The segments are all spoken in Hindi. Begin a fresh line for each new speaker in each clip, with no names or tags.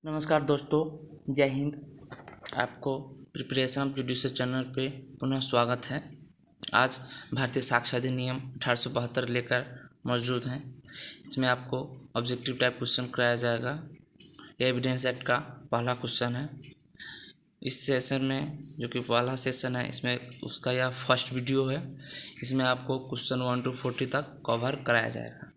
नमस्कार दोस्तों, जय हिंद। आपको प्रिपरेशन ऑफ जुडिशल चैनल पे पुनः स्वागत है। आज भारतीय साक्ष्य अधिनियम 1872 लेकर मौजूद हैं। इसमें आपको ऑब्जेक्टिव टाइप क्वेश्चन कराया जाएगा। यह एविडेंस एक्ट का पहला क्वेश्चन है। इस सेशन में जो कि पहला सेशन है, इसमें उसका यह फर्स्ट वीडियो है। इसमें आपको क्वेश्चन 1 to 40 तक कवर कराया जाएगा।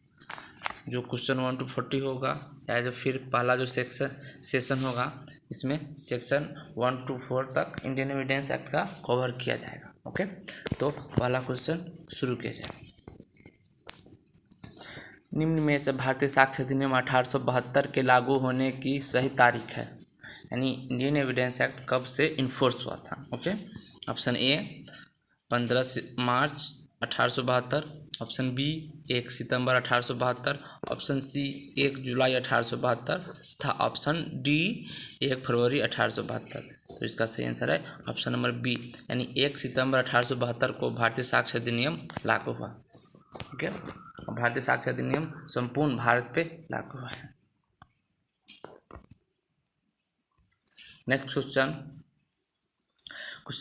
जो क्वेश्चन 1 to 40 होगा या जो फिर पहला जो सेशन होगा, इसमें सेक्शन 1 to 4 तक इंडियन एविडेंस एक्ट का कवर किया जाएगा। ओके, तो पहला क्वेश्चन शुरू किया जाएगा। निम्न में से भारतीय साक्ष्य अधिनियम 1872 के लागू होने की सही तारीख है, यानी इंडियन एविडेंस एक्ट कब से इन्फोर्स हुआ था। Okay, option A 15 March 1872, option B 1 सितंबर 1872, ऑप्शन सी 1 जुलाई 1872 तथा ऑप्शन डी 1 फरवरी 1872। तो इसका सही आंसर है ऑप्शन नंबर बी, यानी 1 सितंबर 1872 को भारतीय साक्ष्य अधिनियम लागू हुआ। ओके, भारतीय साक्ष्य अधिनियम संपूर्ण भारत पे लागू हुआ है। नेक्स्ट क्वेश्चन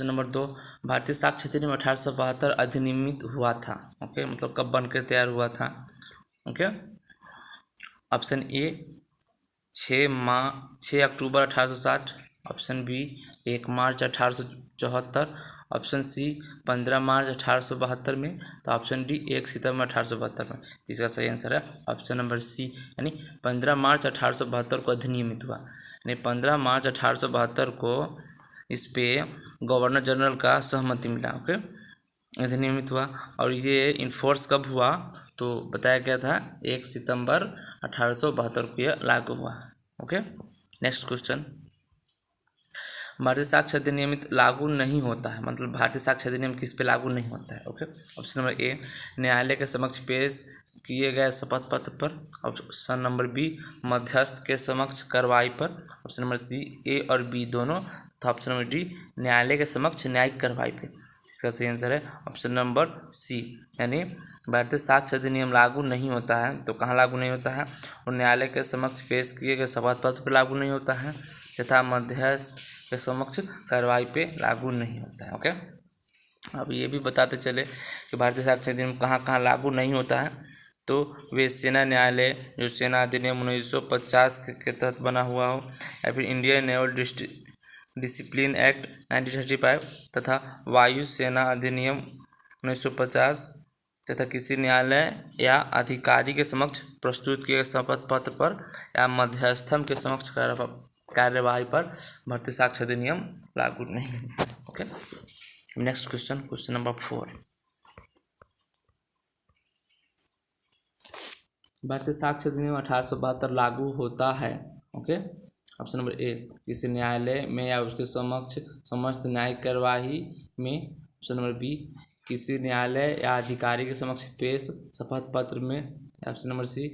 नंबर 2, भारतीय साक्ष्य अधिनियम 1872 अधिनियमित हुआ था। ओके, मतलब कब बनकर तैयार हुआ था। Okay, option A 6 October 1860, option B 1 March 1874, option C 15 March 1872 में, तो ऑप्शन डी 1 सितंबर 1872 में। इसका सही आंसर है ऑप्शन नंबर सी, यानी 15 मार्च 1872 को अधिनियमित हुआ। यानी 15 मार्च 1872 को इस पे गवर्नर जनरल का सहमति मिला। ओके, अधिनियमित हुआ और ये इन्फोर्स कब हुआ, तो बताया गया था 1 सितंबर 1872 को यह लागू हुआ। ओके, नेक्स्ट क्वेश्चन, भारतीय साक्ष्य अधिनियम लागू नहीं होता है, मतलब भारतीय साक्ष्य अधिनियम किस पे लागू नहीं होता है। ओके, ऑप्शन नंबर ए न्यायालय के समक्ष पेश किए गए शपथ पत्र पर, ऑप्शन नंबर बी मध्यस्थ के समक्ष कार्रवाई पर, ऑप्शन नंबर सी ए और बी दोनों, तो ऑप्शन नंबर डी न्यायालय के समक्ष न्यायिक कार्रवाई पे। इसका सही आंसर है ऑप्शन नंबर सी, यानी भारतीय साक्ष्य अधिनियम लागू नहीं होता है तो कहाँ लागू नहीं होता है, और न्यायालय के समक्ष पेश किए गए शपथ पत्र पर लागू नहीं होता है तथा मध्यस्थ के समक्ष कार्रवाई पे लागू नहीं होता है। ओके, अब ये भी बताते चले कि भारतीय साक्ष्य अधिनियम कहाँ कहाँ लागू नहीं होता है। तो वे सेना न्यायालय जो सेना अधिनियम 1950 के तहत बना हुआ हो, या फिर इंडियन नेवल डिसिप्लिन एक्ट 1935 तथा वायु सेना अधिनियम 1950 तथा किसी न्यायालय या अधिकारी के समक्ष प्रस्तुत किए गए शपथ पत्र पर या मध्यस्थम के समक्ष कार्यवाही पर भारतीय साक्ष्य अधिनियम लागू नहीं है। ओके, नेक्स्ट क्वेश्चन नंबर 4, भारतीय साक्ष्य अधिनियम 1872 लागू होता है। ओके, ऑप्शन नंबर ए किसी न्यायालय में या उसके समक्ष समस्त न्यायिक कार्यवाही में, ऑप्शन नंबर बी किसी न्यायालय या अधिकारी के समक्ष पेश शपथ पत्र में, ऑप्शन नंबर सी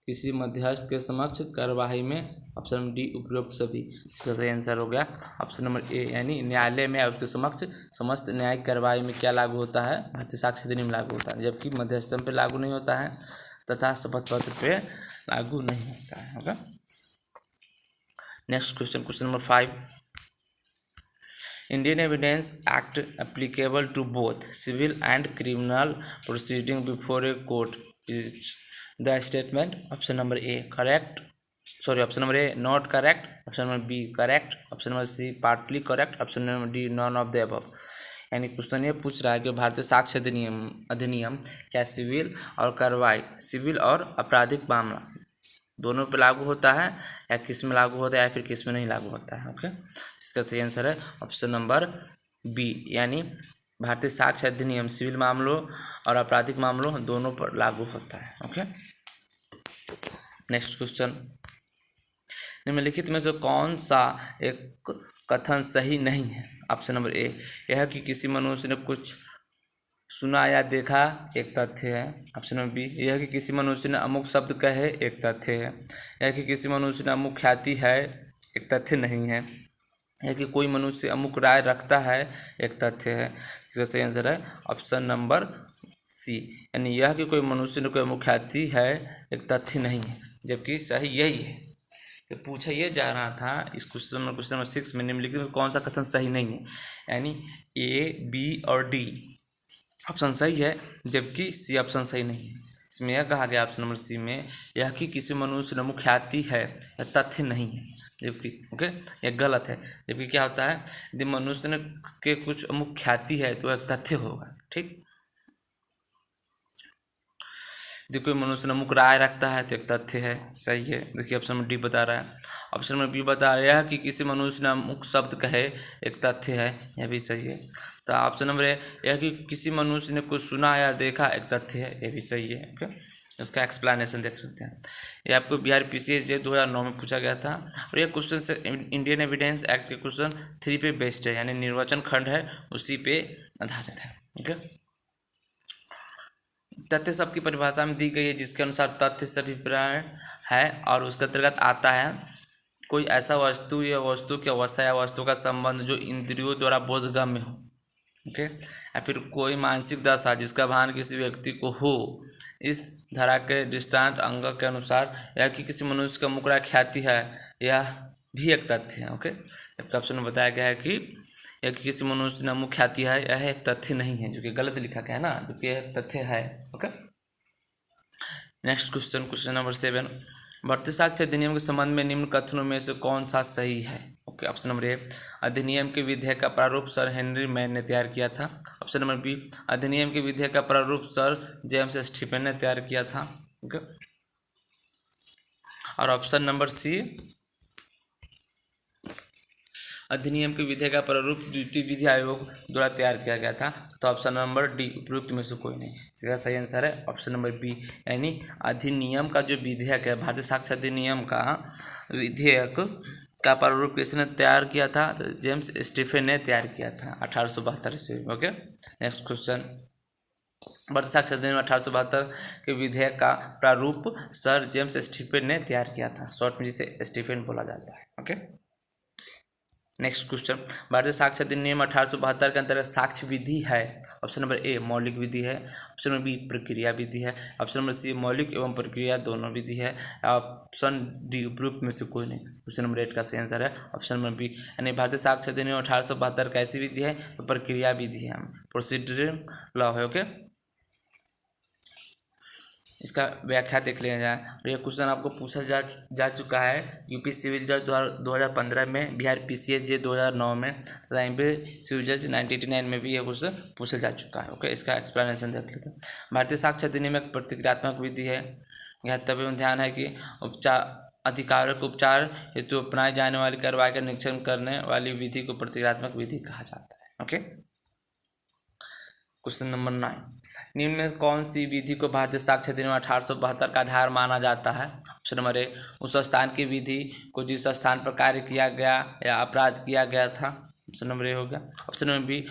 किसी मध्यस्थ के समक्ष कार्यवाही में, ऑप्शन नंबर डी उपरोक्त सभी। इसका सही आंसर हो गया ऑप्शन नंबर ए, यानी न्यायालय में या उसके समक्ष समस्त न्यायिक कार्यवाही में क्या लागू होता है, भारतीय साक्ष्य अधिनियम लागू होता है, जबकि मध्यस्थम पे लागू नहीं होता है तथा शपथ पत्र पे लागू नहीं होता है। Okay, next question number 5, Indian evidence act applicable to both civil and criminal proceeding before a court is the statement, option number A correct, option number A not correct, option number B correct, option number C partly correct, option number D none of the above. यानी क्वेश्चन ये पूछ रहा है कि भारतीय साक्ष्य अधिनियम क्या सिविल और कार्रवाई, सिविल और आपराधिक मामला दोनों पे लागू होता है, या किस में लागू होता है या फिर किस में नहीं लागू होता है। ओके, इसका सही आंसर है ऑप्शन नंबर बी, यानी भारतीय साक्ष्य अधिनियम सिविल मामलों और आपराधिक मामलों दोनों पर लागू होता है। ओके, नेक्स्ट क्वेश्चन, निम्नलिखित में से कौन सा एक कथन सही नहीं है। ऑप्शन नंबर ए यह कि किसी मनुष्य ने कुछ सुना या देखा, एक तथ्य है। ऑप्शन नंबर बी यह कि किसी मनुष्य ने अमुक शब्द कहे, एक तथ्य है। यह कि किसी मनुष्य ने अमुक ख्याति है, एक तथ्य नहीं है। यह कि कोई मनुष्य अमुक राय रखता है, एक तथ्य है। इसका सही आंसर है ऑप्शन नंबर सी, यानी यह कि कोई मनुष्य ने कोई अमुक ख्याति है, एक तथ्य नहीं है, जबकि सही यही है तो पूछा ये जा रहा था इस क्वेश्चन नंबर 6 में निम्नलिखित में कौन सा कथन सही नहीं है, यानी A, B और D ऑप्शन सही है जबकि सी ऑप्शन सही नहीं है। इसमें यह कहा गया ऑप्शन नंबर सी में, यह कि किसी मनुष्य में मुख्याति है, यह तथ्य नहीं है, जबकि ओके यह गलत है। जबकि क्या होता है, यदि मनुष्य ने के कुछ मुख्याति है तो एक तथ्य होगा। ठीक, यदि कोई मनुष्य नमुक राय रखता है तो एक तथ्य है, सही है। देखिए ऑप्शन नंबर डी बता रहा है। ऑप्शन नंबर बी बता रहा है कि किसी मनुष्य ने अमुक शब्द कहे, एक तथ्य है, यह भी सही है। तो ऑप्शन नंबर ए यह कि किसी मनुष्य ने कुछ सुना या देखा, एक तथ्य है, यह भी सही है। ओके, इसका एक्सप्लेनेशन देख लेते हैं। ये आपको बिहार PCS 2009 में पूछा गया था और यह क्वेश्चन से इंडियन एविडेंस एक्ट के क्वेश्चन 3 पे बेस्ड है, यानी निर्वाचन खंड है उसी पे आधारित है। ओके, तथ्य शब्द की परिभाषा में दी गई है जिसके अनुसार तथ्य से अभिप्राय है और उसके अंतर्गत आता है कोई ऐसा वस्तु या वस्तु की अवस्था या वस्तु का संबंध जो इंद्रियों द्वारा बोधगम्य हो। ओके, या फिर कोई मानसिक दशा जिसका भान किसी व्यक्ति को हो। इस धारा के दृष्टांत अंग के अनुसार या कि किसी मनुष्य का मुकरा ख्याति है, यह भी एक तथ्य है। ओके, जबकि ऑप्शन में बताया गया है कि या कि किसी मनुष्य ने मुख्य ख्याति है, यह एक तथ्य नहीं है, जो कि गलत लिखा गया है ना, जो कि यह तथ्य है। Okay, next question, question number 7, बढ़ते साक्ष्य अधिनियम के संबंध में निम्न कथनों में से कौन सा सही है। ओके, ऑप्शन नंबर ए अधिनियम के विधेयक का प्रारूप सर हेनरी मैन ने तैयार किया था। ऑप्शन नंबर बी अधिनियम के विधेयक का प्रारूप सर जेम्स स्टीफन ने तैयार किया था। ओके, और ऑप्शन नंबर सी अधिनियम के विधेयक का प्रारूप द्वितीय विधि आयोग द्वारा तैयार किया गया था। तो ऑप्शन नंबर डी उपयुक्त में से कोई नहीं। इसका सही आंसर है ऑप्शन नंबर बी, यानी अधिनियम का जो विधेयक है, भारतीय साक्ष्य अधिनियम का विधेयक का प्रारूप किसने तैयार किया था, तो जेम्स स्टीफन ने तैयार किया था 1872 ईस्वी में। ओके, नेक्स्ट क्वेश्चन, भारतीय साक्ष्य अधिनियम 1872 के विधेयक का प्रारूप सर जेम्स स्टीफन ने तैयार किया था, शॉर्ट में जिसे स्टीफन बोला जाता है। ओके, नेक्स्ट क्वेश्चन, भारतीय साक्ष्य अधिनियम 1872 के अंतर्गत साक्ष्य विधि है। ऑप्शन नंबर ए मौलिक विधि है, ऑप्शन नंबर बी प्रक्रिया विधि है, ऑप्शन नंबर सी मौलिक एवं प्रक्रिया दोनों विधि है, ऑप्शन डी उपयुक्त में से कोई नहीं। क्वेश्चन नंबर 8 का सही आंसर है ऑप्शन नंबर बी, यानी भारतीय साक्ष्य अधिनियम 1872 कैसी विधि है, तो प्रक्रिया विधि है, प्रोसीड्यूरल लॉ है। ओके, इसका व्याख्या देख लिया जाए। और यह क्वेश्चन आपको पूछा जा चुका है यूपी सिविल जज 2015 में, बिहार PCS 2009 में, तथा MP सिविल जज 1989 में भी यह क्वेश्चन पूछा जा चुका है। ओके, इसका एक्सप्लेनेशन देख लेते हैं। भारतीय साक्ष्य अधिनियम एक प्रतिक्रियात्मक विधि है। यह तभी ध्यान है कि अधिकारक उपचार हेतु अपनाए जाने वाली कार्रवाई का निरीक्षण करने वाली विधि को प्रतिक्रियात्मक विधि कहा जाता है। ओके, क्वेश्चन नंबर 9, निम्न में कौन सी विधि को भारतीय साक्ष्य अधिनियम 1872 का आधार माना जाता है। ऑप्शन नंबर ए उस स्थान की विधि को जिस स्थान पर कार्य किया गया या अपराध किया गया था, ऑप्शन नंबर ए हो गया। ऑप्शन नंबर बी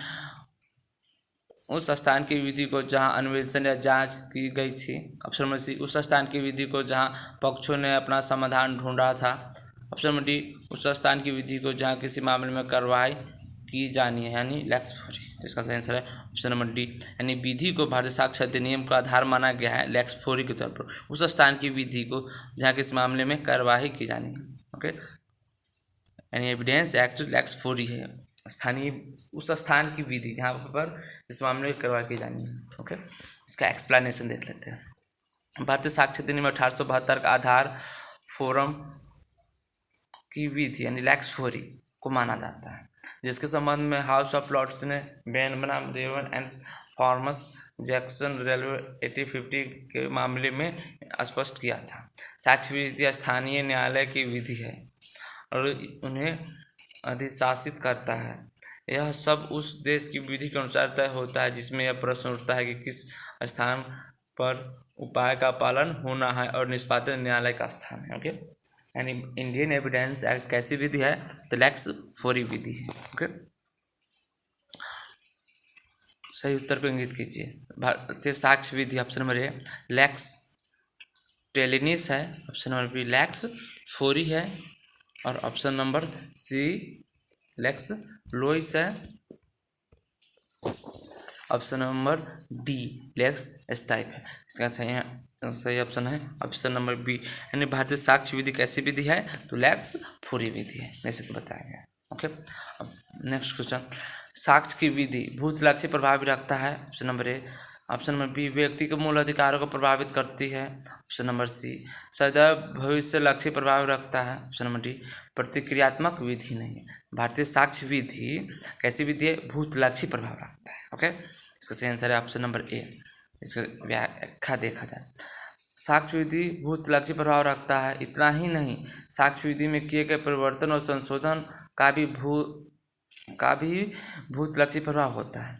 उस स्थान की विधि को जहां अन्वेषण या जांच की गई थी। ऑप्शन नंबर सी उस स्थान की विधि को जहां पक्षों ने अपना समाधान ढूंढा था। ऑप्शन नंबर डी उस स्थान की विधि को जहां किसी मामले में कार्रवाई की जानी है, यानी लेक्स फोरी। इसका सही आंसर है ऑप्शन नंबर डी, यानी विधि को भारतीय साक्ष्य अधिनियम का आधार माना गया है लेक्स फोरी के तौर पर उस स्थान की विधि को जहाँ किस मामले में कार्यवाही की जानी है। ओके, यानी एविडेंस एक्ट लेक्स फोरी है, स्थानीय उस स्थान की विधि जहाँ पर इस मामले में कार्रवाई की जानी है। ओके, इसका एक्सप्लेनेशन देख लेते हैं। भारतीय साक्ष्य अधिनियम 1872 का आधार फोरम की विधि यानी लेक्स फोरी को माना जाता है, जिसके संबंध में हाउस ऑफ लॉर्ड्स ने बेन बनाम देवन एंड फॉर्मस जैक्सन रेलवे 1850 के मामले में स्पष्ट किया था। साक्ष्य विधि स्थानीय न्यायालय की विधि है और उन्हें अधिशासित करता है। यह सब उस देश की विधि के अनुसार तय होता है जिसमें यह प्रश्न उठता है कि किस स्थान पर उपाय का पालन होना है और निष्पादन न्यायालय का स्थान है। ओके, यानी इंडियन एविडेंस एक्ट कैसी विधि है, तो लेक्स फोरी विधि है। ओके, सही उत्तर को इंगित कीजिए। भारतीय साक्ष्य विधि option number A lex talionis है, option number B lex fori है और option number C lex loci है। ऑप्शन नंबर डी लेक्स स्टाइप है। इसका सही ऑप्शन है ऑप्शन नंबर बी। यानी भारतीय साक्ष्य विधि कैसी विधि है, तो लेक्स फूरी विधि है, जैसे कि बताया गया। ओके, अब नेक्स्ट क्वेश्चन, साक्ष्य की विधि भूतलक्षी प्रभाव भी रखता है। Option number A. Option number B, व्यक्ति के मूल अधिकारों को प्रभावित करती है। ऑप्शन नंबर सी, सदैव भविष्य लक्ष्य प्रभाव रखता है। ऑप्शन नंबर डी, प्रतिक्रियात्मक विधि नहीं है। भारतीय साक्ष्य विधि कैसी विधि है, भूतलक्षी प्रभाव रखता है। ओके, इसका सही आंसर है ऑप्शन नंबर ए। इसका व्याख्या देखा जाए, साक्ष्य विधि भूतलक्षी प्रभाव रखता है। इतना ही नहीं, साक्ष्य विधि में किए गए परिवर्तन और संशोधन का भी भूतलक्षी प्रभाव होता है,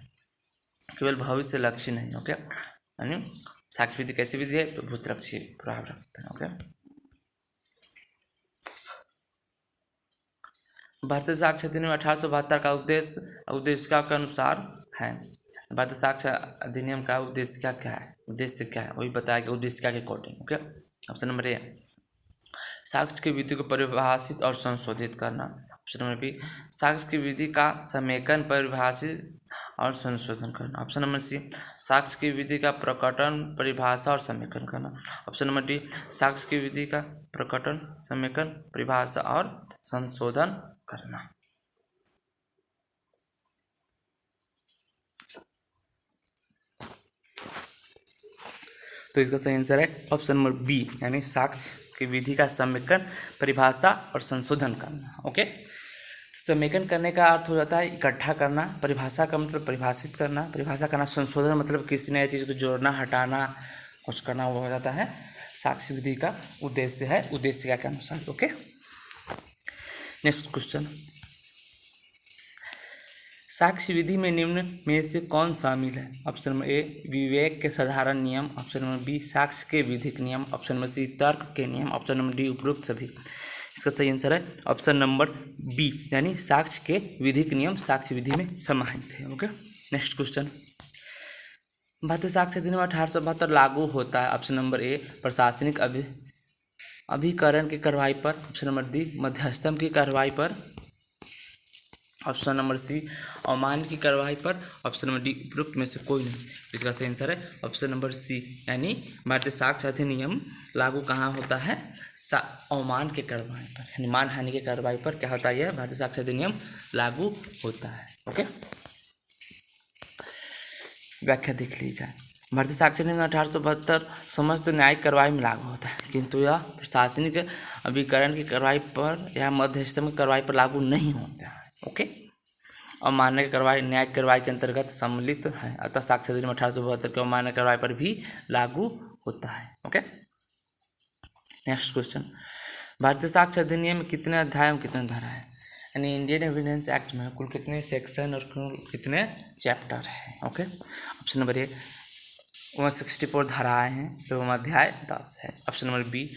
केवल भविष्य लक्ष्य नहीं। ओके, यानी साक्ष्य विधि कैसी विधि है, तो भूतलक्षी प्रभाव रखता है। ओके, भारतीय साक्ष्य अधिनियम 1872 का उद्देश्य के अनुसार है। भारतीय साक्ष्य अधिनियम का उद्देश्य क्या है, उद्देश्य क्या है वही बताया कि उद्देश्य क्या के अकॉर्डिंग। ओके, ऑप्शन नंबर ए, साक्ष्य की विधि को परिभाषित और संशोधित करना। ऑप्शन नंबर बी, साक्ष्य की विधि का समेकन, परिभाषित और संशोधन करना। ऑप्शन नंबर सी, साक्ष्य की विधि का प्रकटन, परिभाषा और समेकन करना। ऑप्शन नंबर डी, साक्ष्य की विधि का प्रकटन, समेकन, परिभाषा और संशोधन करना। तो इसका सही आंसर है ऑप्शन नंबर बी, यानी साक्ष्य की विधि का समेकन, परिभाषा और संशोधन करना। ओके, समेकन करने का अर्थ हो जाता है इकट्ठा करना, परिभाषा का मतलब परिभाषित करना, परिभाषा करना, संशोधन मतलब किसी नई चीज़ को जोड़ना, हटाना, कुछ करना, वो हो जाता है साक्ष्य विधि का उद्देश्य है, उद्देश्य के अनुसार। ओके, नेक्स्ट क्वेश्चन, साक्ष्य विधि में निम्न में से कौन शामिल है। ऑप्शन नंबर ए, विवेक के साधारण नियम। ऑप्शन नंबर बी, साक्ष्य के विधिक नियम। ऑप्शन नंबर सी, तर्क के नियम। ऑप्शन नंबर डी, उपरोक्त सभी। इसका सही आंसर है ऑप्शन नंबर बी, यानी साक्ष्य के विधिक नियम साक्ष्य विधि में समाहित है। ओके, नेक्स्ट क्वेश्चन, भारतीय साक्ष्य अधिनियम 1872 लागू होता है। ऑप्शन नंबर ए, प्रशासनिक अभिकरण की कार्रवाई पर। ऑप्शन नंबर डी, मध्यस्थम की कार्रवाई पर। ऑप्शन नंबर सी, अवमान्य की कार्रवाई पर। ऑप्शन नंबर डी, उपरोक्त में से कोई नहीं। इसका सही आंसर है ऑप्शन नंबर सी, यानी भारतीय साक्ष्य अधिनियम लागू कहाँ होता है, अवमान के कार्रवाई पर, यानी मानहानि के कार्रवाई पर क्या होता है, भारतीय साक्ष्य अधिनियम लागू होता है। ओके, व्याख्या देख ली जाए, भारतीय साक्ष्य अधिनियम 1872 समस्त न्यायिक कार्रवाई में लागू होता है, किंतु यह प्रशासनिक अभिकरण की कार्रवाई पर या मध्यस्थम की कार्रवाई पर लागू नहीं होता है। ओके, अवमानना की कार्रवाई न्यायिक कार्रवाई के अंतर्गत सम्मिलित है, अतः साक्ष्य अधिनियम 1872 के अवमानना कार्रवाई पर भी लागू होता है। ओके, नेक्स्ट क्वेश्चन, भारतीय साक्ष्य अधिनियम में कितने अध्याय और कितने धारा है, यानी इंडियन एविडेंस एक्ट में कुल कितने सेक्शन और कुल कितने चैप्टर है। ओके, ऑप्शन नंबर ए, 164 धाराएं हैं एवं अध्याय 10 है। ऑप्शन नंबर बी,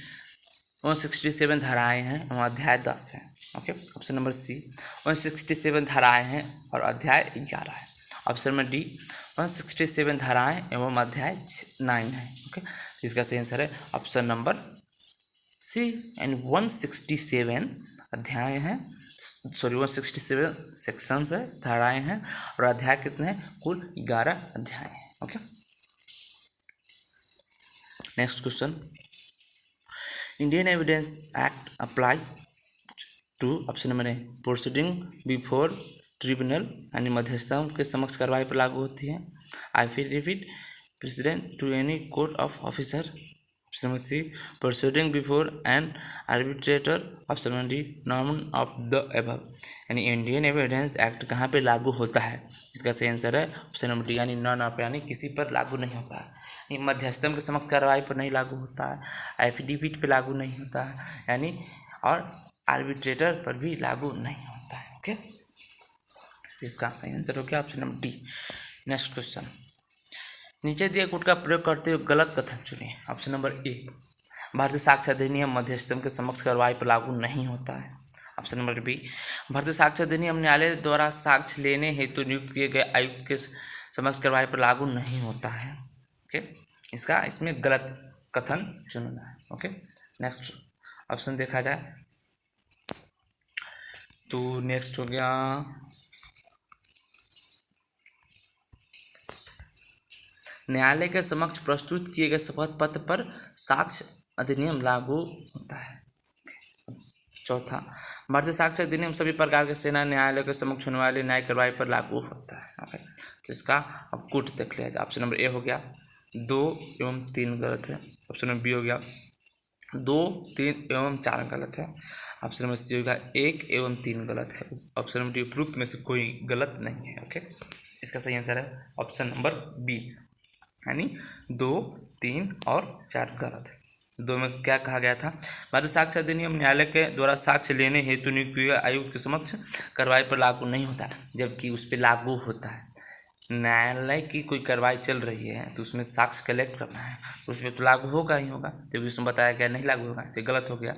167 धाराएं हैं एवं अध्याय 10 है। ओके, ऑप्शन नंबर सी, 167 धाराएं हैं और अध्याय 11 है। ऑप्शन नंबर डी, 167 धाराएं एवं अध्याय 9 है। ओके, इसका सही आंसर है ऑप्शन नंबर सी, यानी 167 अध्याय हैं, 167 सेक्शंस है, धाराएं हैं और अध्याय कितने हैं, कुल 11 अध्याय हैं। Okay, next question, Indian evidence act apply to. Option number A, proceeding before tribunal, यानी मध्यस्थों के समक्ष कार्रवाई पर लागू होती है। Affidavit president to any court of officer. Option number C, proceeding before an arbitrator. Option number D, none of the above, यानी इंडियन एविडेंस एक्ट कहाँ पे लागू होता है, इसका सही आंसर है ऑप्शन नंबर डी, यानी नॉन ऑफ, यानी किसी पर लागू नहीं होता है, मध्यस्थम के समक्ष कार्रवाई पर नहीं लागू होता है, एफिडेविट पे लागू नहीं होता है, यानी और आर्बिट्रेटर पर भी लागू नहीं होता है। ओके, इसका सही आंसर हो गया option number D. Next question, नीचे दिए गुट का प्रयोग करते हुए गलत कथन चुनिए। ऑप्शन नंबर ए, भारतीय साक्ष्य अधिनियम मध्यस्थम के समक्ष कार्रवाई पर लागू नहीं होता है। ऑप्शन नंबर बी, भारतीय साक्ष्य अधिनियम न्यायालय द्वारा साक्ष्य लेने हेतु नियुक्त किए गए आयुक्त के समक्ष कार्रवाई पर लागू नहीं होता है। ओके, इसका इसमें गलत कथन चुनना है। ओके, नेक्स्ट ऑप्शन देखा जाए तो नेक्स्ट हो गया न्यायालय के समक्ष प्रस्तुत किए गए शपथ पत्र पर साक्ष्य अधिनियम लागू होता है। चौथा, भारतीय साक्ष्य अधिनियम सभी प्रकार के सेना न्यायालय के समक्ष होने वाली न्यायिक कार्रवाई पर लागू होता है। ओके, तो इसका अब कूट देख लिया जाए। ऑप्शन नंबर ए हो गया 2 एवं 3 गलत है। ऑप्शन नंबर बी हो गया 2, 3 एवं 4 गलत है। ऑप्शन नंबर सी होगा 1 एवं 3 गलत है। ऑप्शन नंबर डी उपरोक्त में से कोई गलत नहीं है। ओके, इसका सही आंसर है ऑप्शन नंबर बी, यानी 2, 3 और 4 गलत है। 2 में क्या कहा गया था? भारतीय साक्ष्य अधिनियम न्यायालय के द्वारा साक्ष्य लेने हेतु नियुक्त हुए आयुक्त के समक्ष कार्रवाई पर लागू नहीं होता, जबकि उस पर लागू होता है। न्यायालय की कोई कार्रवाई चल रही है तो उसमें साक्ष्य कलेक्ट करना है, तो उसमें तो लागू होगा ही होगा, जबकि उसमें बताया गया नहीं लागू होगा, तो गलत हो गया।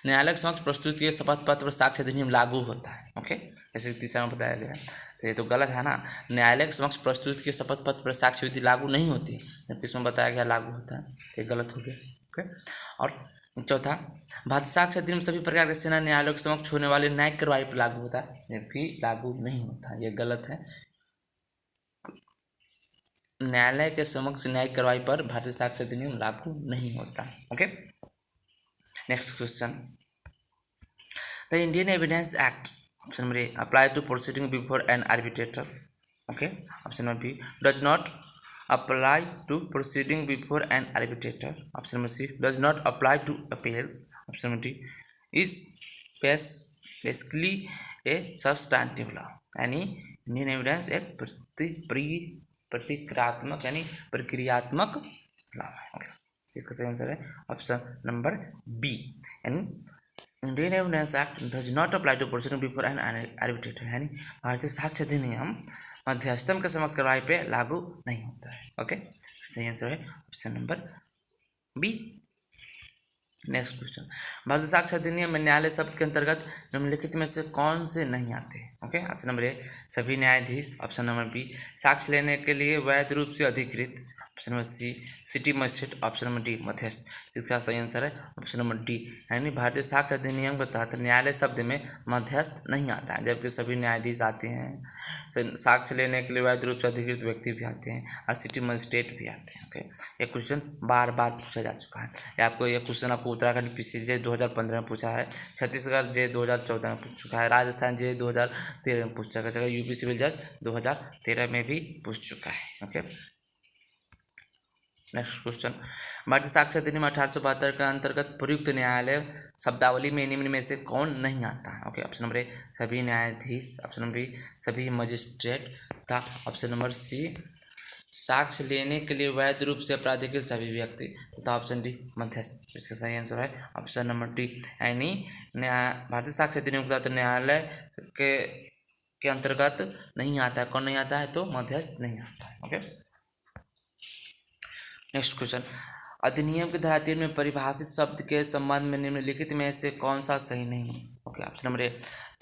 न्यायालय के समक्ष प्रस्तुत किए शपथ पत्र पर साक्ष्य अधिनियम लागू होता है। ओके, जैसे तीसरा में बताया गया है, तो ये तो गलत है ना। न्यायालय के समक्ष प्रस्तुत किए शपथ पत्र पर साक्ष्य विधि लागू नहीं होती, जबकि इसमें बताया गया लागू होता है, तो ये गलत हो गया। ओके, और चौथा, भारतीय साक्ष्य अधिनियम सभी प्रकार के सेना न्यायालयों के समक्ष होने वाले न्यायिक कार्रवाई पर लागू होता है, जबकि लागू नहीं होता, ये गलत है। न्यायालय के समक्ष न्यायिक कार्रवाई पर भारतीय साक्ष्य अधिनियम लागू नहीं होता। Okay, next question, the Indian evidence act option number A apply to proceeding before an arbitrator. Okay, option number B does not apply to proceeding before an arbitrator. Option number C does not apply to appeals. Option number D is basically a substantive law, यानी इंडियन एविडेंस एक प्रतिक्रियात्मक यानी प्रक्रियात्मक लॉ है। ओके, इसका सही आंसर है ऑप्शन नंबर बी, यानी Indian evidence act does not apply to proceeding before an arbitrator, यानी भारतीय साक्ष्य अधिनियम मध्यस्थम के समक्ष कार्रवाई पे लागू नहीं होता है। ओके, सही आंसर है option number B. Next question, भारतीय साक्ष्य अधिनियम में न्यायालय शब्द के अंतर्गत निम्नलिखित में से कौन से नहीं आते? ओके, ऑप्शन नंबर ए सभी न्यायाधीश। ऑप्शन नंबर बी साक्ष्य लेने के लिए वैध रूप से अधिकृत। Option number C city magistrate. Option number D मध्यस्थ। इसका सही आंसर है ऑप्शन नंबर डी, यानी भारतीय साक्ष्य अधिनियम के तहत न्यायालय शब्द में मध्यस्थ नहीं आता है, जबकि सभी न्यायाधीश आते हैं, साक्ष्य लेने के लिए वैध रूप से अधिकृत व्यक्ति भी आते हैं और सिटी मजिस्ट्रेट भी आते हैं। ओके, ये क्वेश्चन बार बार पूछा जा चुका है। ये क्वेश्चन आपको उत्तराखंड PCJ 2015 में पूछा है, छत्तीसगढ़ जे 2014 में पूछ चुका है, राजस्थान जे 2013 में पूछ चुका है, यूपी सिविल जज 2013 में भी पूछ चुका है। ओके, नेक्स्ट क्वेश्चन, भारतीय साक्ष्य अधिनियम 1872 के अंतर्गत प्रयुक्त न्यायालय शब्दावली में निम्न में से कौन नहीं आता है? ओके, ऑप्शन नंबर ए सभी न्यायाधीश। ऑप्शन नंबर बी सभी मजिस्ट्रेट था। ऑप्शन नंबर सी साक्ष्य लेने के लिए वैध रूप से अपराधिकृत सभी व्यक्ति तथा ऑप्शन डी मध्यस्थ। इसका सही आंसर है ऑप्शन नंबर डी, यानी भारतीय साक्ष्य अधिनियम के तहत न्यायालय के अंतर्गत नहीं आता है। कौन नहीं आता है? तो मध्यस्थ नहीं आता है। ओके, नेक्स्ट क्वेश्चन, अधिनियम के धारा 3 में परिभाषित शब्द के संबंध में निम्नलिखित में से कौन सा सही नहीं है? ओके, ऑप्शन नंबर ए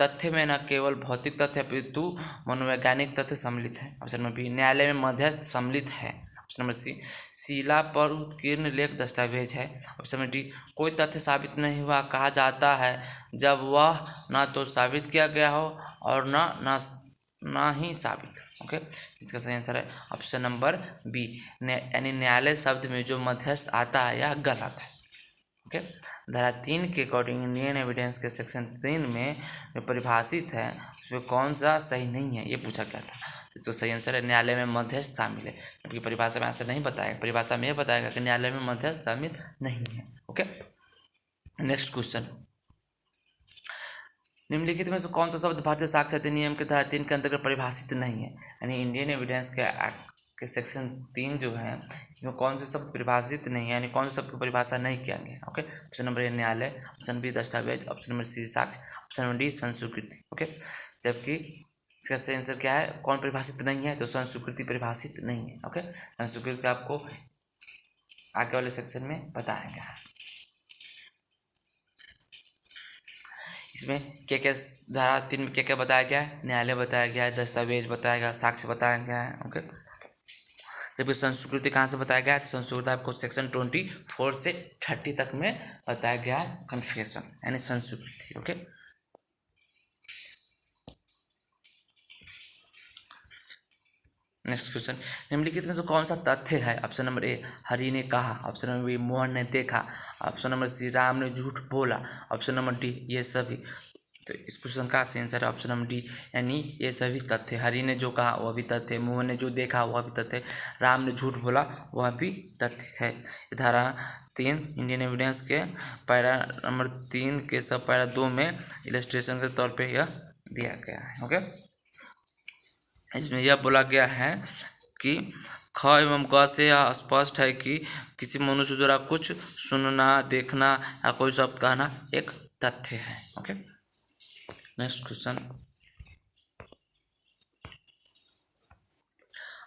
तथ्य में न केवल भौतिक तथ्य अपितु मनोवैज्ञानिक तथ्य सम्मिलित है। ऑप्शन नंबर बी न्यायालय में मध्यस्थ सम्मिलित है। ऑप्शन नंबर सी शिला पर उत्कीर्ण लेख दस्तावेज है। ऑप्शन नंबर डी कोई तथ्य साबित नहीं हुआ कहा जाता है जब वह न तो साबित किया गया हो और न ही साबित। ओके, इसका सही आंसर है ऑप्शन नंबर बी, यानी न्यायालय शब्द में जो मध्यस्थ आता है यह गलत है। ओके, धारा 3 के अकॉर्डिंग इंडियन एविडेंस के सेक्शन 3 में जो परिभाषित है उसमें कौन सा सही नहीं है ये पूछा गया था। तो सही आंसर है न्यायालय में मध्यस्थ शामिल है, क्योंकि परिभाषा में ऐसा नहीं बताएगा, परिभाषा में यह बताएगा कि न्यायालय में मध्यस्थ शामिल नहीं है। ओके, नेक्स्ट क्वेश्चन, निम्नलिखित में से कौन सा शब्द भारतीय साक्ष्य अधिनियम के धारा 3 के अंतर्गत परिभाषित नहीं है? यानी इंडियन एविडेंस के एक्ट के सेक्शन 3 जो है इसमें कौन से शब्द परिभाषित नहीं है, यानी कौन से शब्द को परिभाषा नहीं किया गया? ओके, ऑप्शन नंबर ए न्यायालय, ऑप्शन बी दस्तावेज, ऑप्शन नंबर सी साक्ष्य, ऑप्शन नंबर डी संस्कृति। ओके, जबकि इसका सही आंसर क्या है? कौन परिभाषित नहीं है? तो संस्कृति परिभाषित नहीं है। ओके, संस्कृति आपको आगे वाले सेक्शन में बताया गया है। इसमें क्या क्या धारा 3 में क्या क्या बताया गया है? न्यायालय बताया गया है, दस्तावेज बताया गया, साक्ष्य बताया गया है। ओके, जबकि संस्कृति कहाँ से बताया गया है? तो संस्कृति आपको सेक्शन 24 से 30 तक में बताया गया है, कन्फेशन यानी संस्कृति। ओके, नेक्स्ट क्वेश्चन, निम्नलिखित में से कौन सा तथ्य है? ऑप्शन नंबर ए, हरि ने कहा। ऑप्शन नंबर बी, मोहन ने देखा। ऑप्शन नंबर सी, राम ने झूठ बोला। ऑप्शन नंबर डी, ये सभी। तो इस क्वेश्चन का आंसर है ऑप्शन नंबर डी, यानी ये सभी तथ्य। हरि ने जो कहा वह भी तथ्य, मोहन ने जो देखा वह भी तथ्य, राम ने झूठ बोला वह भी तथ्य है। धारा 3 इंडियन एविडेंस के पैरा नंबर 3 के सब पैरा 2 में इलस्ट्रेशन के तौर पे यह दिया गया है। ओके, इसमें यह बोला गया है कि ख एवं ग से यह स्पष्ट है कि किसी मनुष्य द्वारा कुछ सुनना, देखना या कोई शब्द कहना एक तथ्य है। ओके, नेक्स्ट क्वेश्चन,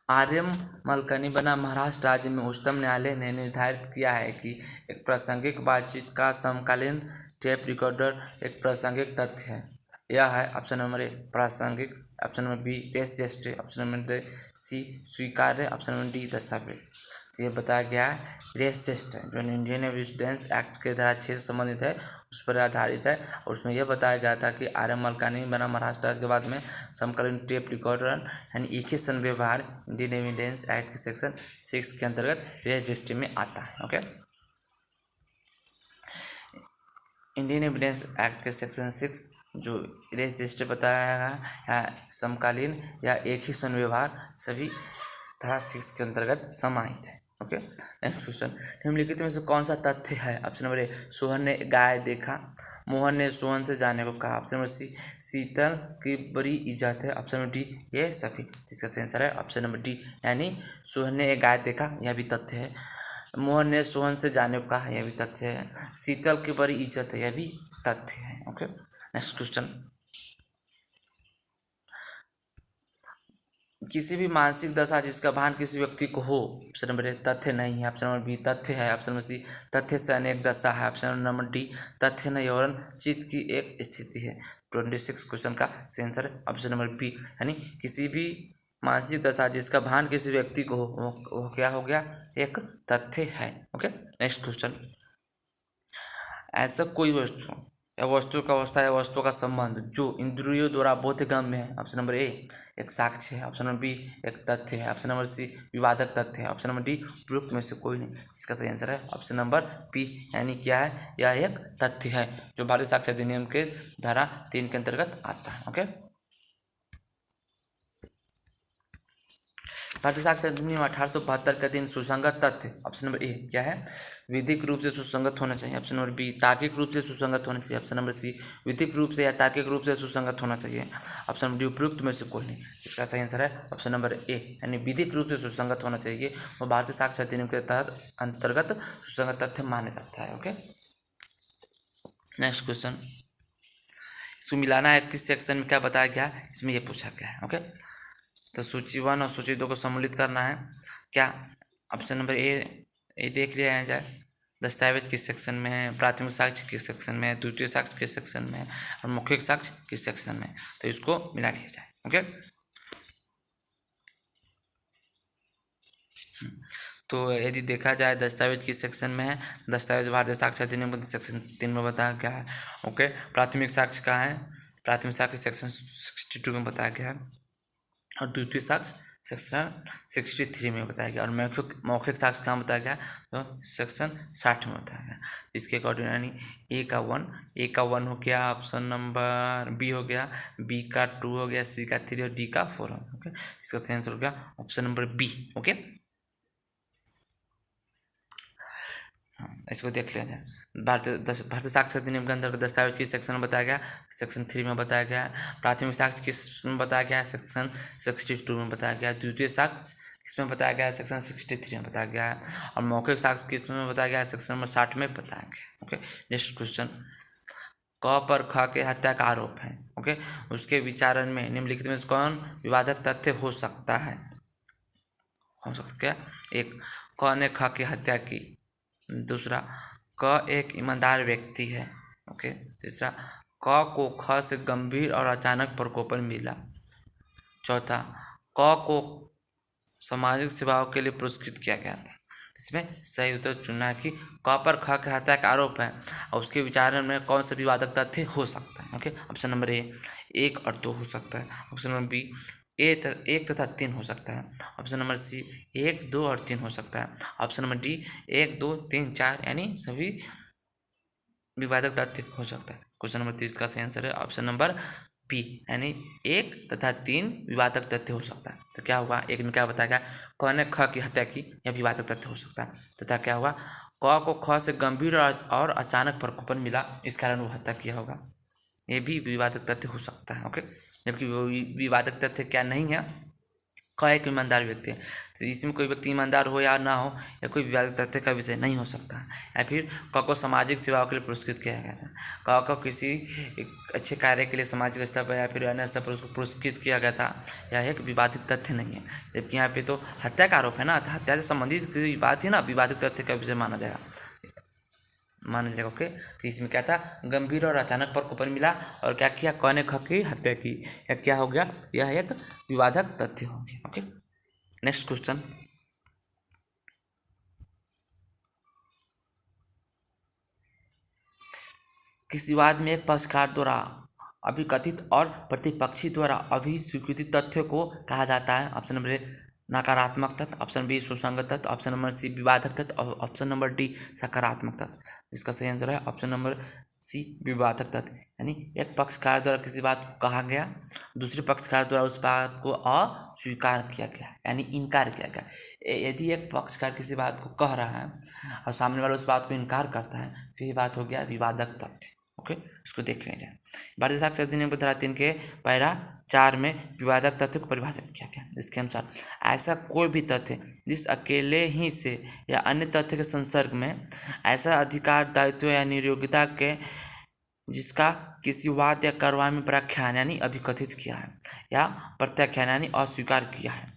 आर्यमल बना महाराष्ट्र राज्य में उच्चतम न्यायालय ने निर्धारित किया है कि एक प्रासंगिक बातचीत का समकालीन टेप रिकॉर्डर एक प्रासंगिक तथ्य है। यह है ऑप्शन नंबर ए, प्रासंगिक। ऑप्शन नंबर बी, रेस, ऑप्शन नंबर सी, स्वीकार्य। ऑप्शन नंबर डी, दस्तावेज। तो ये बताया गया है रेस टेस्ट है, जो इंडियन एविडेंस एक्ट के धारा 6 से संबंधित है, उस पर आधारित है। और उसमें यह बताया गया था कि आर्यमल बना महाराष्ट्र राज्य के बाद में समकालीन टेप रिकॉर्डर यानी एक ही सन व्यवहार इंडियन एविडेंस एक्ट के सेक्शन 6 के अंतर्गत रजिस्ट्री में आता है। ओके, इंडियन एविडेंस एक्ट के सेक्शन 6 जो रजिस्ट्री बताया गया या समकालीन या एक ही सन व्यवहार सभी धारा 6 के अंतर्गत समाहित है। ओके, नेक्स्ट क्वेश्चन, निम्नलिखित में से कौन सा तथ्य है? ऑप्शन नंबर ए, सोहन ने गाय देखा। मोहन ने सोहन से जाने को कहा। ऑप्शन नंबर सी, शीतल की बड़ी इज्जत है। ऑप्शन नंबर डी, ये सभी। इसका सही आंसर है ऑप्शन नंबर डी, यानी सोहन ने एक गाय देखा, यह भी तथ्य है। मोहन ने सोहन से जाने को कहा, यह भी तथ्य है। शीतल की बड़ी इज्जत है, यह भी तथ्य है। ओके, नेक्स्ट क्वेश्चन, किसी भी मानसिक दशा जिसका भान किसी व्यक्ति को हो। ऑप्शन नंबर ए, तथ्य नहीं है। ऑप्शन नंबर बी, तथ्य है। ऑप्शन नंबर सी, तथ्य से अनेक दशा है। ऑप्शन नंबर डी, तथ्य नहीं वरन चित्त की एक स्थिति है। 26 क्वेश्चन का आंसर है ऑप्शन नंबर बी, यानी किसी भी मानसिक दशा जिसका भान किसी व्यक्ति को हो वो क्या हो गया, एक तथ्य है। ओके, नेक्स्ट क्वेश्चन, ऐसा कोई वस्तु या वस्तु का अवस्था या वस्तु का संबंध जो इंद्रियों द्वारा बोधगम्य है। ऑप्शन नंबर ए, एक साक्ष्य है। ऑप्शन नंबर बी, एक तथ्य है। ऑप्शन नंबर सी, विवादक तथ्य है। ऑप्शन नंबर डी, उपयुक्त में से कोई नहीं। इसका सही आंसर है ऑप्शन नंबर बी, यानी क्या है, यह एक तथ्य है जो भारतीय साक्ष्य अधिनियम के धारा 3 के अंतर्गत आता है। ओके, भारतीय साक्ष्य अधिनियम 1872 का 3 सुसंगत तथ्य। ऑप्शन नंबर ए क्या है, विधिक रूप से सुसंगत होना चाहिए। ऑप्शन नंबर बी, तार्किक रूप से सुसंगत होना चाहिए। ऑप्शन नंबर सी, विधिक रूप से या तार्किक रूप से सुसंगत होना चाहिए। ऑप्शन नंबर डी, उपयुक्त में से कोई नहीं। इसका सही आंसर है ऑप्शन नंबर ए, यानी विधिक रूप से सुसंगत होना चाहिए और भारतीय साक्ष्य अधिनियम के तहत अंतर्गत सुसंगत तथ्य माना जाता है। ओके, नेक्स्ट क्वेश्चन, इसको मिलाना है किस सेक्शन में क्या बताया गया, इसमें यह पूछा गया है। ओके, तो सूची 1 और सूची 2 को सम्मिलित करना है। क्या ऑप्शन नंबर ए देख लिया जाए, दस्तावेज किस सेक्शन में है, प्राथमिक साक्ष्य किस सेक्शन में है, द्वितीय साक्ष्य किस सेक्शन में है और मौखिक साक्ष्य किस सेक्शन में है, तो इसको मिला लिया जाए। ओके, तो यदि देखा जाए दस्तावेज किस सेक्शन में है, दस्तावेज भारतीय साक्ष्य अधिनियम सेक्शन 3 में बताया गया है। ओके, प्राथमिक साक्ष्य कहाँ है, प्राथमिक साक्ष्य सेक्शन 62 में बताया गया है और द्वितीय साक्ष्य सेक्शन 63 में बताया गया और मौखिक साक्ष्य कहाँ बताया गया, तो सेक्शन 60 में बताया गया। इसके अकॉर्डिंग यानी ए का 1 हो गया, ऑप्शन नंबर बी हो गया, बी का 2 हो गया, सी का 3 और डी का 4 हो गया। ओके, इसका सही आंसर हो गया ऑप्शन नंबर बी। ओके, इसको देख लिया जाए, भारतीय साक्ष्य अधिनियम के अंतर्गत दस्तावेज किस सेक्शन में बताया गया, सेक्शन 3 में बताया गया। प्राथमिक साक्ष्य किस में बताया गया, सेक्शन 62 में बताया गया। द्वितीय साक्ष्य किसमें बताया गया, सेक्शन 63 में बताया गया है और मौखिक साक्ष्य किस में बताया गया, सेक्शन नंबर 60 में बताया गया। ओके, नेक्स्ट क्वेश्चन, क पर ख के हत्या का आरोप है। ओके, उसके विचारण में निम्नलिखित में कौन विवादक तथ्य हो सकता है, क्या, एक, क ने ख की हत्या की। दूसरा, क एक ईमानदार व्यक्ति है। ओके, तीसरा, क को ख से गंभीर और अचानक प्रकोपन मिला। चौथा, क को सामाजिक सेवाओं के लिए पुरस्कृत किया गया था। इसमें सही उत्तर चुनना है कि क पर ख के हत्या का आरोप है और उसके विचारण में कौन सा विवादक तथ्य हो सकता है। ओके, ऑप्शन नंबर ए 1 और 2 हो सकता है। ऑप्शन नंबर बी एक तथा 3 हो सकता है। ऑप्शन नंबर सी 1, 2 और 3 हो सकता है। ऑप्शन नंबर डी 1, 2, 3, 4 यानी सभी विवादक तथ्य हो सकता है। क्वेश्चन नंबर 30 का सही आंसर है ऑप्शन नंबर बी यानी 1 तथा 3 विवादक तथ्य हो सकता है। तो क्या होगा, एक में क्या बताया, क ने ख की हत्या की, यह विवादक तथ्य हो सकता है। तथा क्या हुआ, क को ख से गंभीर और अचानक प्रकोपन मिला, इस कारण वो हत्या किया होगा, ये भी विवादक तथ्य हो सकता है। ओके, जबकि वो विवादक तथ्य क्या नहीं है, क एक ईमानदार व्यक्ति है, तो इसमें कोई व्यक्ति ईमानदार हो या ना हो, या कोई विवादक तथ्य का विषय नहीं हो सकता है। या फिर क को सामाजिक सेवाओं के लिए पुरस्कृत किया गया था, क को किसी एक अच्छे कार्य के लिए सामाजिक स्तर पर या फिर अन्य स्तर पर उसको पुरस्कृत किया गया था, यह एक विवादित तथ्य नहीं है। जबकि यहाँ पे तो हत्या का आरोप है ना, तो हत्या से संबंधित कोई बात ही ना विवादित तथ्य का विषय माना जाएगा। ओके, तो इसमें क्या था, गंभीर और अचानक प्रकोपन मिला और क्या किया, क ने ख की हत्या की, या क्या हो गया, यह एक विवादक तथ्य हो गया। ओके, नेक्स्ट क्वेश्चन, किसी वाद में एक पक्षकार द्वारा अभिकथित और प्रतिपक्षी द्वारा अभिस्वीकृत तथ्य को कहा जाता है। ऑप्शन नंबर ए नकारात्मक तथ्य, ऑप्शन बी सुसंगत तथ्य, ऑप्शन नंबर सी विवादक तथ्य और ऑप्शन नंबर डी सकारात्मक तथ्य। इसका सही आंसर है ऑप्शन नंबर सी विवादक तथ्य। यानी एक पक्षकार द्वारा किसी बात को कहा गया, दूसरे पक्षकार द्वारा उस बात को अस्वीकार किया गया, यानी इनकार किया गया। यदि एक पक्षकार किसी बात को कह रहा है और सामने वाला उस बात को इनकार करता है, तो ये बात हो गया विवादक तथ्य। ओके, इसको देख लें जाए। भारतीय साक्षरता अधिनियम की धारा 3 के पैरा 4 में विवादक तथ्य को परिभाषित किया गया, जिसके अनुसार ऐसा कोई भी तथ्य जिस अकेले ही से या अन्य तथ्य के संसर्ग में ऐसा अधिकार, दायित्व या नियोग्यता के जिसका किसी वाद या कार्रवाई में प्रख्यान यानी अभिकथित किया है या प्रत्याख्यान यानी अस्वीकार किया है,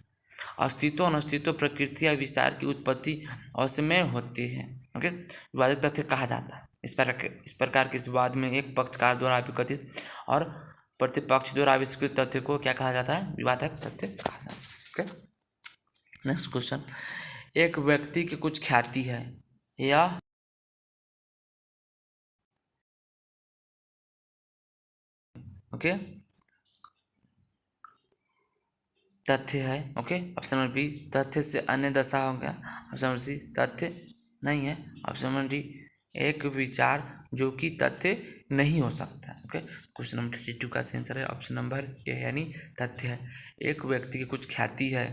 अस्तित्व अनस्तित्व, प्रकृति या विस्तार की उत्पत्ति अवश्यमेव होती है। ओके, विवादित तथ्य कहा जाता है। इस प्रकार किसी वाद में एक पक्षकार द्वारा अभिकथित और प्रतिपक्ष द्वारा आविष्कृत तथ्य को क्या कहा जाता है, विवादक तथ्य कहा जाता है। ओके, नेक्स्ट क्वेश्चन, एक व्यक्ति की कुछ ख्याति है या ओके तथ्य है। ओके, ऑप्शन नंबर बी तथ्य से अन्य दशा हो गया, ऑप्शन नंबर सी तथ्य नहीं है, ऑप्शन नंबर डी एक विचार जो कि तथ्य नहीं हो सकता। ओके, क्वेश्चन नंबर 32 का आंसर है ऑप्शन नंबर ए यानी तथ्य है। एक व्यक्ति की कुछ ख्याति है,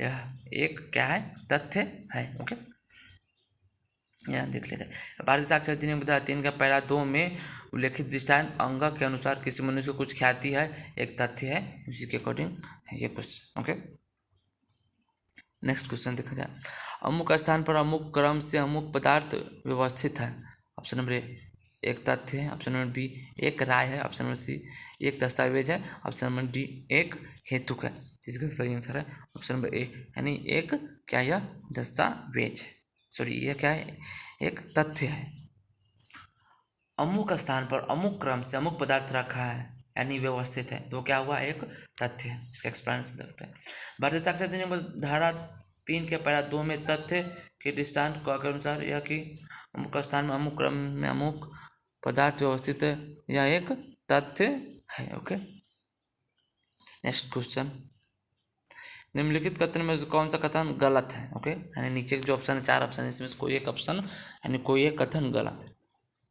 यह एक क्या है, तथ्य है। ओके, यहाँ देख लेते हैं। भारतीय साक्षरता अधिनियम धारा 3 का पैरा 2 में उल्लेखित दृष्टांत अंग के अनुसार किसी मनुष्य को कुछ ख्याति है, एक तथ्य है, उसी के अकॉर्डिंग है ये क्वेश्चन। ओके, नेक्स्ट क्वेश्चन देखा जाए, अमुक स्थान पर अमुक क्रम से अमुक पदार्थ व्यवस्थित है। ऑप्शन नंबर ए एक तथ्य है, ऑप्शन नंबर बी एक राय है, ऑप्शन नंबर सी एक दस्तावेज है, ऑप्शन नंबर डी एक हेतुक है। जिसका सही आंसर है ऑप्शन नंबर ए यानी एक क्या, यह दस्तावेज है, सॉरी यह क्या है, एक तथ्य है। अमुक स्थान पर अमुक क्रम से अमुक पदार्थ रखा है यानी व्यवस्थित है, तो क्या हुआ, एक तथ्य है। इसका एक्सप्लेनेशन देखते हैं। भारतीय साक्षरता अधिनियम धारा 3 के पैरा 2 में तथ्य के दृष्टांत के अनुसार यह कि अमुक स्थान में अमुक क्रम में अमुक पदार्थ व्यवस्थित है, यह एक तथ्य है। ओके, नेक्स्ट क्वेश्चन, निम्नलिखित कथन में कौन सा कथन गलत है। ओके, यानी नीचे जो ऑप्शन है, 4 ऑप्शन है, इसमें से कोई एक ऑप्शन यानी कोई एक कथन गलत है।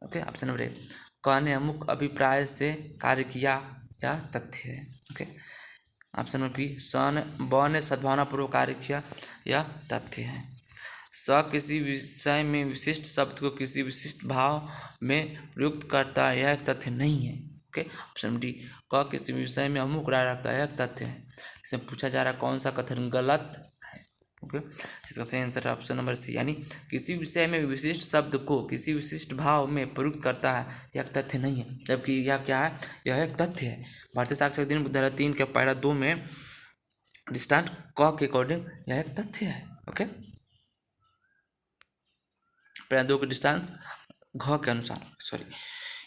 ओके, ऑप्शन नंबर ए क ने अमुक अभिप्राय से कार्य किया या तथ्य है। ओके, ऑप्शन नंबर बी ब ने सद्भावनापूर्वक कार्य किया या तथ्य है। स किसी विषय में विशिष्ट शब्द को किसी विशिष्ट भाव में प्रयुक्त करता है, यह एक तथ्य नहीं है। ओके, ऑप्शन नंबर डी क किसी विषय में अमुक राय रखता है, यह एक तथ्य है। इसमें पूछा जा रहा है कौन सा कथन गलत है। ओके, इसका सही आंसर है ऑप्शन नंबर सी यानी किसी विषय में विशिष्ट शब्द को किसी विशिष्ट भाव में प्रयुक्त करता है, यह एक तथ्य नहीं है, जबकि यह क्या है, यह एक तथ्य है। भारतीय साक्षरता अधिनियम धारा 3 के पैरा 2 में दृष्टांत क के अकॉर्डिंग यह एक तथ्य है। ओके, पैरा 2 के दृष्टांत घ के अनुसार, सॉरी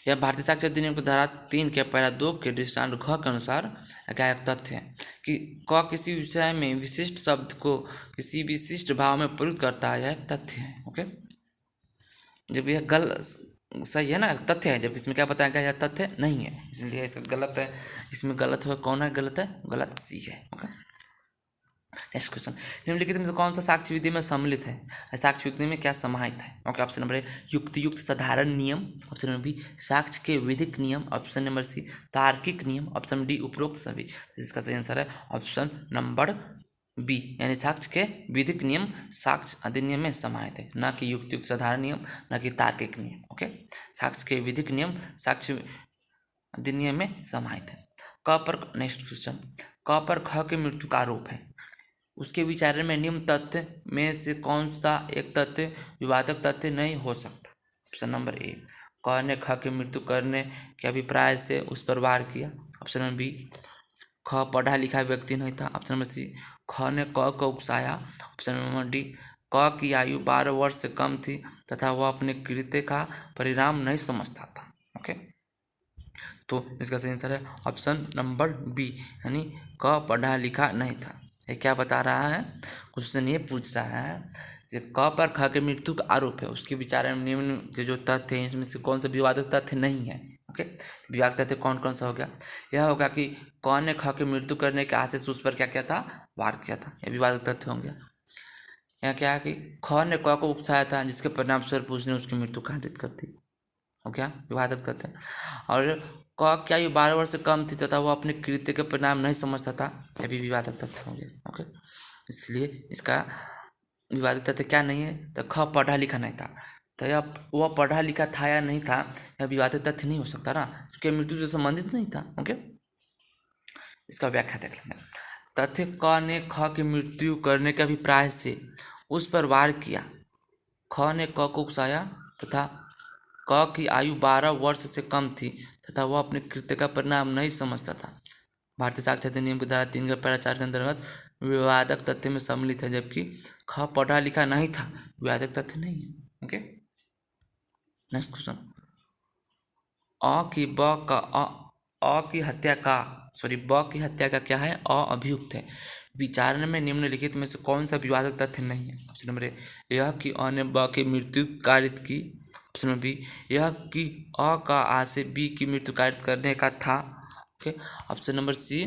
यह भारतीय साक्षरता अधिनियम की धारा 3 के पैरा 2 के दृष्टांत घ के अनुसार क्या एक तथ्य है कि क किसी विषय में विशिष्ट शब्द को किसी विशिष्ट भाव में प्रयुक्त करता है, यह एक तथ्य है। ओके, जब यह सही है ना, तथ्य है, जब इसमें क्या बताया गया, यह तथ्य नहीं है, इसलिए इसका गलत है। इसमें गलत हो, कौन है गलत है, गलत सी है। ओके, नेक्स्ट क्वेश्चन, निम्नलिखित में से कौन सा साक्ष्य विधि में सम्मिलित है, साक्ष्य विधि में क्या समाहित है? ओके, ऑप्शन नंबर ए युक्तियुक्त साधारण नियम, ऑप्शन नंबर बी साक्ष्य के विधिक नियम, ऑप्शन नंबर सी तार्किक नियम, ऑप्शन डी उपरोक्त सभी। इसका सही आंसर है ऑप्शन नंबर बी, यानी साक्ष्य के विधिक नियम साक्ष्य अधिनियम में समाहित है, न कि युक्तियुक्त साधारण नियम, न कि तार्किक नियम। ओके, साक्ष्य के विधिक नियम साक्ष्य अधिनियम में समाहित है। क पर नेक्स्ट क्वेश्चन, क पर ख के मृत्यु का आरोप है, उसके विचार में निम्न तथ्य में से कौन सा एक तथ्य विवादक तथ्य नहीं हो सकता? ऑप्शन नंबर ए क ने ख की मृत्यु करने के अभिप्राय से उस पर वार किया, ऑप्शन नंबर बी ख पढ़ा लिखा व्यक्ति नहीं था, ऑप्शन नंबर सी ख ने क को उकसाया, ऑप्शन नंबर डी क की आयु 12 वर्ष से कम थी तथा वह अपने कृत्य का परिणाम नहीं समझता था। ओके, तो इसका सही आंसर है ऑप्शन नंबर बी, यानी क पढ़ा लिखा नहीं था। ये क्या बता रहा है, क्वेश्चन ये पूछ रहा है से क पर ख के मृत्यु का आरोप है, उसके विचार में निम्न के जो तथ्य हैं इसमें से कौन सा विवादक तथ्य नहीं है? ओके, विवादक तथ्य कौन कौन सा हो गया? यह होगा कि क ने ख की मृत्यु करने के आशय से उस पर क्या किया था, वार किया था, यह विवादक तथ्य हो गया। यहाँ क्या है कि ख ने क को उकसाया था जिसके परिणाम स्वरूप उसने उसकी मृत्यु घटित कर दी, हो गया विवादक तथ्य। और क की आयु 12 वर्ष से कम थी तथा वह अपने कृत्य के परिणाम नहीं समझता था, यह भी विवादक तथ्य हो गया। ओके, इसलिए इसका विवादित तथ्य क्या नहीं है, तो ख पढ़ा लिखा नहीं था, तो यह वह पढ़ा लिखा था या नहीं था, यह विवादित तथ्य नहीं हो सकता ना, क्योंकि मृत्यु से संबंधित नहीं था। ओके, इसका व्याख्या देख लेते हैं। तथ्य क ने ख की मृत्यु करने के अभिप्राय से उस पर वार किया, ख ने क को उकसाया तथा क की आयु 12 वर्ष से कम थी तथा वह अपने कृत्य का परिणाम नहीं समझता था। भारतीय साक्ष्य अधिनियम की धारा 3 का पैरा 4 के अंतर्गत विवादक तथ्य में सम्मिलित है, जबकि ख पढ़ा लिखा नहीं था, विवादक तथ्य नहीं है। ओके, नेक्स्ट क्वेश्चन, ब की हत्या का क्या है, अभियुक्त है, विचारण में निम्नलिखित में से कौन सा विवादक तथ्य नहीं है? ऑप्शन नंबर ए यह कि अ ने ब की मृत्यु कारित की, ऑप्शन नंबर बी यह कि अ का आशय बी की मृत्यु कारित करने का था। ओके, ऑप्शन नंबर सी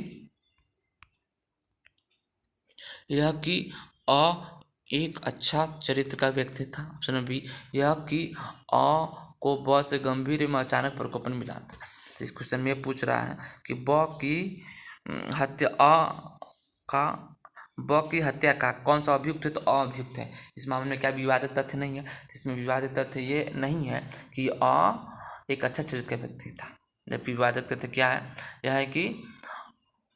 यह कि अ एक अच्छा चरित्र का व्यक्ति था, ऑप्शन नंबर बी यह कि अ को ब से गंभीर एवं अचानक प्रकोपन मिला था। तो इस क्वेश्चन में पूछ रहा है कि ब की हत्या का कौन सा अभियुक्त है, तो अभियुक्त है। इस मामले में क्या विवादित तथ्य नहीं है, तो इसमें विवादित तथ्य ये नहीं है कि एक अच्छा चरित्र का व्यक्ति था, जबकि विवादित तथ्य क्या है, यह है कि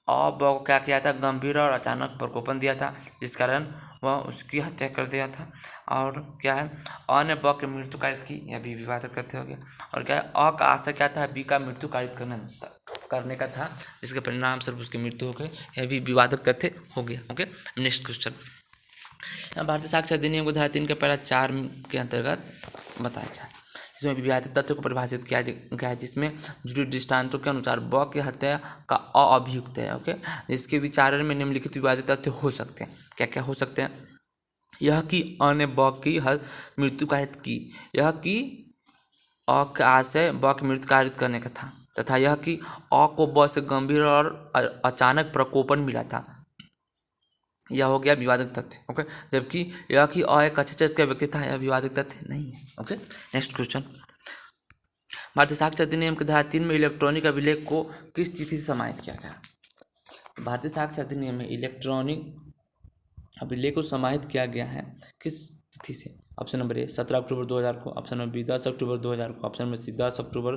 ब को क्या किया था, गंभीर और अचानक प्रकोपन दिया था जिस कारण वह उसकी हत्या कर दिया था। और क्या है, अ ने ब की मृत्यु कारित की, यह भी विवादित तथ्य हो गया। और क्या है, अ का आशय क्या था, बी का मृत्यु कारित करने का था, जिसके परिणाम स्वरूप उसकी मृत्यु हो गई, यह भी विवादक तथ्य हो गया। ओके, नेक्स्ट क्वेश्चन, भारतीय साक्ष्य अधिनियम को धारा 3 के पैरा 4 के अंतर्गत बताया गया है, जिसमें विवादित तथ्य को परिभाषित किया गया है, जिसमें जुड़ी दृष्टांतों के अनुसार ब की हत्या का अभियुक्त है। ओके, इसके विचारण में निम्नलिखित विवादित तथ्य हो सकते हैं, क्या क्या हो सकते हैं? यह कि अ ने ब की मृत्यु कारित की, यह कि अ का आशय ब की मृत्यु कारित करने का था, तथा यह कि अ को ब से गंभीर और अचानक प्रकोपन मिला था, यह हो गया विवादित तथ्य। ओके, जबकि यह कि अ एक अच्छे चरित्र का व्यक्ति था, यह विवादित तथ्य नहीं है। ओके, नेक्स्ट क्वेश्चन, भारतीय साक्ष्य अधिनियम की धारा 3 में इलेक्ट्रॉनिक अभिलेख को किस तिथि से समाहित किया गया? भारतीय साक्ष्य अधिनियम में इलेक्ट्रॉनिक अभिलेख को समाहित किया गया है किस तिथि से? ऑप्शन नंबर ए 17 अक्टूबर 2000 को, ऑप्शन नंबर बी 10 अक्टूबर 2000 को, ऑप्शन नंबर सी 2 अक्टूबर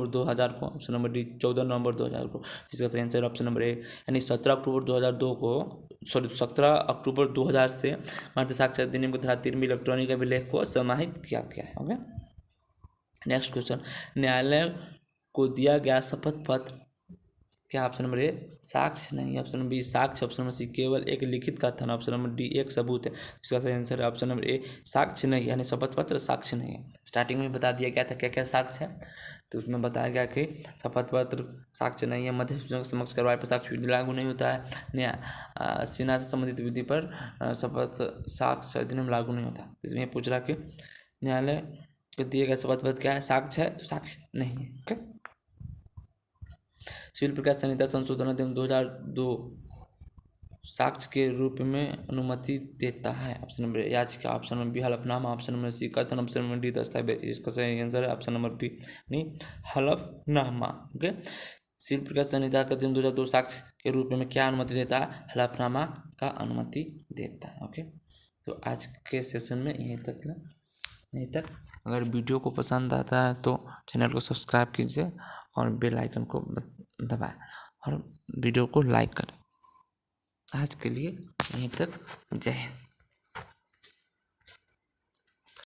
2000 को, ऑप्शन नंबर डी 14 नवंबर 2000 को। जिसका सही आंसर ऑप्शन नंबर ए, यानी 17 अक्टूबर 2002 को 17 अक्टूबर 2000 से भारतीय साक्ष्य अधिनियम की धारा 3 में इलेक्ट्रॉनिक अभिलेख को समाहित किया गया है। ओके, नेक्स्ट क्वेश्चन, न्यायालय को दिया गया शपथ पत्र क्या? ऑप्शन नंबर ए साक्ष्य नहीं, ऑप्शन नंबर बी साक्ष्य, ऑप्शन नंबर सी केवल एक लिखित कथन, ऑप्शन नंबर डी एक सबूत है। इसका सही आंसर है ऑप्शन नंबर ए साक्ष्य नहीं, यानी शपथ पत्र साक्ष्य नहीं है। स्टार्टिंग में बता दिया गया था क्या क्या साक्ष्य है, तो उसमें बताया गया कि शपथ पत्र साक्ष्य नहीं है, मध्य समक्ष करवाए पर साक्ष्य विधि लागू नहीं होता है, सेना से संबंधित विधि पर शपथ साक्ष्य अधिनियम लागू नहीं होता। इसमें पूछ रहा कि न्यायालय को दिए गए शपथ पत्र क्या है, साक्ष्य है, तो साक्ष्य नहीं है। ओके, सिविल प्रक्रिया संहिता संशोधन अधिनियम 2002 साक्ष्य के रूप में अनुमति देता है। ऑप्शन नंबर ए याचिका, ऑप्शन नंबर बी हलफनामा, ऑप्शन नंबर सी कथन, ऑप्शन नंबर डी दस्तावेज। इसका सही आंसर है ऑप्शन नंबर बी नहीं हलफनामा। ओके, सिविल प्रकाशन संहिता का दिन 2002 साक्ष्य के रूप में क्या अनुमति देता है? हलफनामा का अनुमति देता है। ओके, तो आज के सेशन में यहीं तक ना, यहीं तक। अगर वीडियो को पसंद आता है तो चैनल को सब्सक्राइब कीजिए और बेल आइकन को दबाएं और वीडियो को लाइक करें। आज के लिए यहीं तक, जय हिंद।